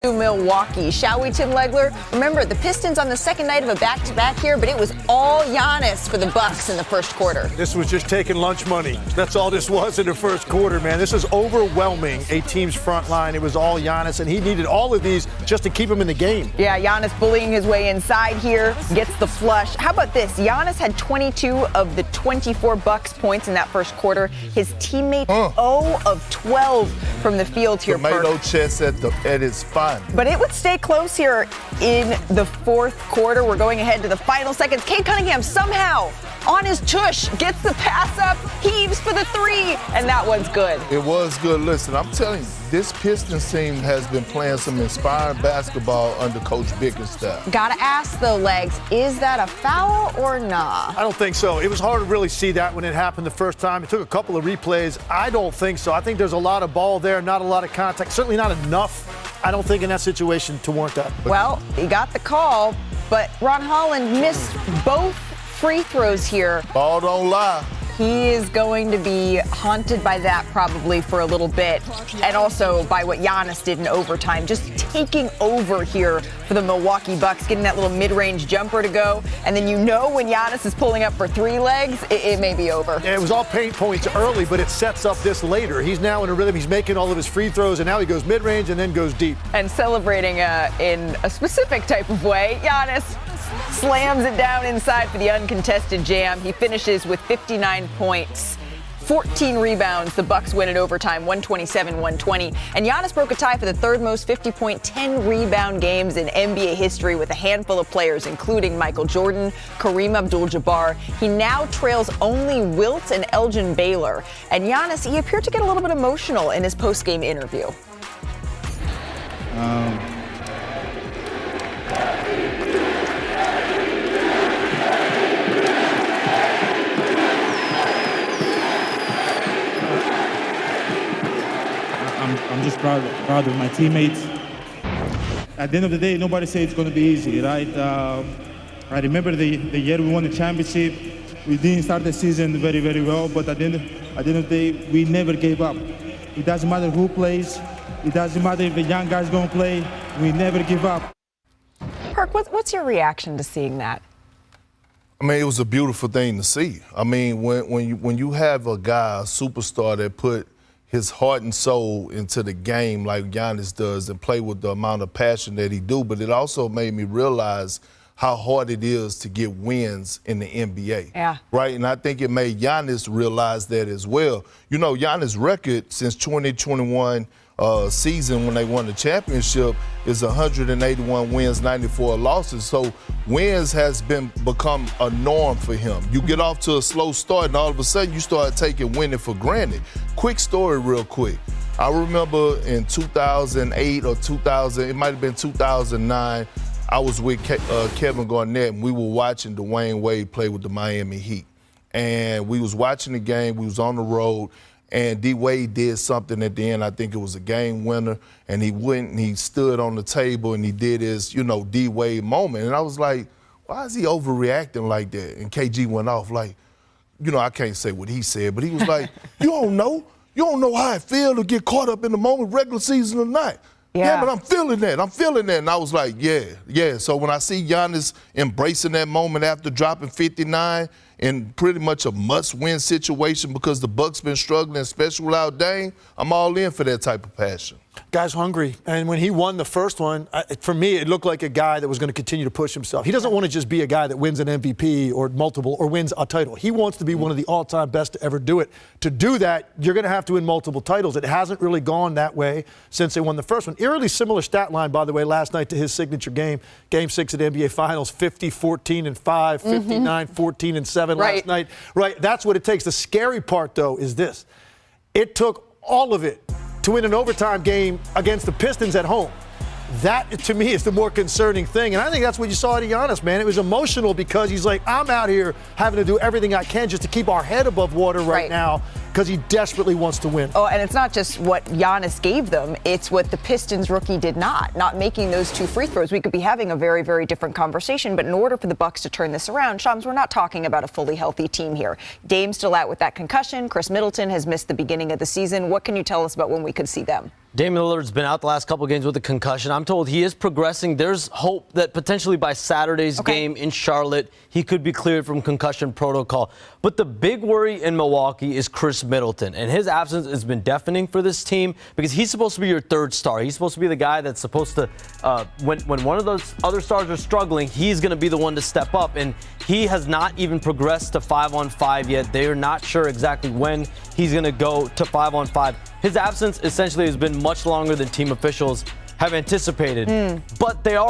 Milwaukee. Shall we, Tim Legler? Remember, the Pistons on the second night of a back-to-back here, but it was all Giannis for the Bucks in the first quarter. This was just taking lunch money. That's all this was in the first quarter, man. This is overwhelming a team's front line. It was all Giannis, and he needed all of these just to keep him in the game. Yeah, Giannis bullying his way inside here, gets the flush. How about this? Giannis had 22 of the 24 Bucks points in that first quarter. His teammate 0 of 12 from the field here. Tomato chest at its finest. But it would stay close here in the fourth quarter. We're going ahead to the final seconds. Cade Cunningham somehow on his tush gets the pass up, heaves for the three, and that one's good. It was good. Listen, I'm telling you, this Pistons team has been playing some inspiring basketball under Coach Bickerstaff. Gotta ask though, Legs, is that a foul or nah? I don't think so. It was hard to really see that when it happened the first time. It took a couple of replays. I don't think so. I think there's a lot of ball there, not a lot of contact, certainly not enough. I don't think in that situation to warrant that. Well, he got the call, but Ron Holland missed both free throws here. Ball don't lie. He is going to be haunted by that probably for a little bit, and also by what Giannis did in overtime, just taking over here for the Milwaukee Bucks, getting that little mid-range jumper to go, and then you know when Giannis is pulling up for three legs, it may be over. Yeah, it was all paint points early, but it sets up this later. He's now in a rhythm. He's making all of his free throws, and now he goes mid-range and then goes deep. And celebrating in a specific type of way. Giannis slams it down inside for the uncontested jam. He finishes with 59 points, 14 rebounds. The Bucks win in overtime, 127-120. And Giannis broke a tie for the third most 50-point, 10-rebound games in NBA history with a handful of players, including Michael Jordan, Kareem Abdul-Jabbar. He now trails only Wilt and Elgin Baylor. And Giannis, he appeared to get a little bit emotional in his post-game interview. I'm just proud of my teammates. At the end of the day, nobody says it's going to be easy, right? I remember the year we won the championship. We didn't start the season very, very well, but at the end of the day, we never gave up. It doesn't matter who plays. It doesn't matter if the young guys going to play. We never give up. Perk, what's your reaction to seeing that? I mean, it was a beautiful thing to see. I mean, when you have a guy, a superstar that put his heart and soul into the game like Giannis does and play with the amount of passion that he do, but it also made me realize how hard it is to get wins in the NBA. Yeah. Right? And I think it made Giannis realize that as well. You know, Giannis' record since 2021 season when they won the championship is 181 wins, 94 losses. So wins has become a norm for him. You get off to a slow start and all of a sudden you start taking winning for granted. Quick story real quick. I remember in 2008 or 2000, it might have been 2009, I was with Kevin Garnett and we were watching Dwayne Wade play with the Miami Heat. And we was watching the game, we was on the road, and D-Wade did something at the end. I think it was a game winner, and he went and he stood on the table and he did his, D-Wade moment. And I was like, why is he overreacting like that? And KG went off like, I can't say what he said, but he was like, you don't know how it feels to get caught up in the moment, regular season or not. Yeah, but I'm feeling that. And I was like, yeah. So when I see Giannis embracing that moment after dropping 59 in pretty much a must-win situation because the Bucks been struggling, especially without Dame, I'm all in for that type of passion. Guy's hungry. And when he won the first one, for me, it looked like a guy that was going to continue to push himself. He doesn't want to just be a guy that wins an MVP or multiple or wins a title. He wants to be one of the all-time best to ever do it. To do that, you're going to have to win multiple titles. It hasn't really gone that way since they won the first one. Eerily similar stat line, by the way, last night to his signature game, Game 6 of the NBA Finals, 50-14-5, 59-14-7 last night. Right, that's what it takes. The scary part, though, is this. It took all of it to win an overtime game against the Pistons at home. That, to me, is the more concerning thing. And I think that's what you saw at Giannis, man. It was emotional because he's like, I'm out here having to do everything I can just to keep our head above water right now because he desperately wants to win. Oh, and it's not just what Giannis gave them. It's what the Pistons rookie did not making those two free throws. We could be having a very, very different conversation. But in order for the Bucks to turn this around, Shams, we're not talking about a fully healthy team here. Dame's still out with that concussion. Chris Middleton has missed the beginning of the season. What can you tell us about when we could see them? Damian Lillard's been out the last couple of games with a concussion. I'm told he is progressing. There's hope that potentially by Saturday's game in Charlotte, he could be cleared from concussion protocol. But the big worry in Milwaukee is Chris Middleton, and his absence has been deafening for this team because he's supposed to be your third star. He's supposed to be the guy that's supposed to, when one of those other stars are struggling, he's going to be the one to step up, and he has not even progressed to 5-on-5 yet. They are not sure exactly when he's going to go to 5-on-5. His absence essentially has been much longer than team officials have anticipated, but they are